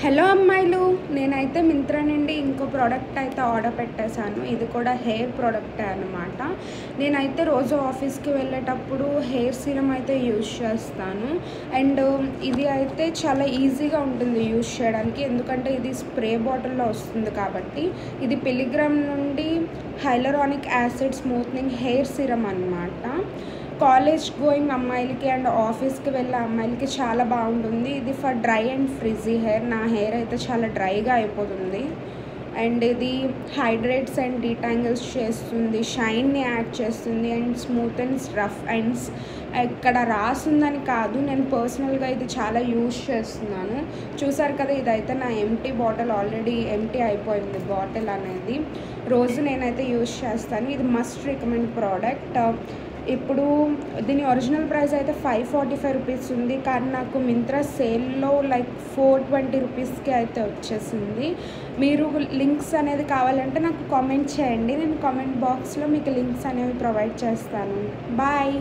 Hello అమ్మాయిలు, నేనైతే మింత్రా నుండి ఇంకో ప్రోడక్ట్ అయితే ఆర్డర్ పెట్టేశాను. ఇది కూడా హెయిర్ ప్రోడక్టే అనమాట. నేనైతే రోజు ఆఫీస్కి వెళ్ళేటప్పుడు హెయిర్ సీరం అయితే యూజ్ చేస్తాను. అండ్ ఇది అయితే చాలా ఈజీగా ఉంటుంది యూజ్ చేయడానికి, ఎందుకంటే ఇది స్ప్రే బాటిల్లో వస్తుంది కాబట్టి. ఇది పిలిగ్రామ్ నుండి hyaluronic acid smoothening hair serum అనమాట. కాలేజ్ గోయింగ్ అమ్మాయిలకి అండ్ ఆఫీస్కి వెళ్ళే అమ్మాయిలకి చాలా బాగుంటుంది. ఇది for dry and frizzy hair. నా హెయిర్ అయితే చాలా డ్రైగా అయిపోతుంది. అండ్ ఇది హైడ్రేట్స్ అండ్ డీటాంగిల్స్ చేస్తుంది, షైన్ని యాడ్ చేస్తుంది and smooth and rough ends. ఇక్కడ రాసుందని కాదు, నేను పర్సనల్గా ఇది చాలా యూజ్ చేస్తున్నాను. చూసారు కదా, ఇదైతే నా ఎంటీ బాటిల్, ఆల్రెడీ ఎంటీ అయిపోయింది బాటిల్ అనేది. రోజు నేనైతే యూజ్ చేస్తాను. ఇది మస్ట్ రికమెండ్ ప్రోడక్ట్. ఇప్పుడు దీని ఒరిజినల్ ప్రైస్ అయితే 545 రూపీస్ ఉంది, కానీ నాకు మింత్రా సేల్లో లైక్ 420 రూపీస్కి అయితే వచ్చేసింది. మీరు లింక్స్ అనేది కావాలంటే నాకు కామెంట్ చేయండి, నేను కామెంట్ బాక్స్లో మీకు లింక్స్ అనేవి ప్రొవైడ్ చేస్తాను. బాయ్.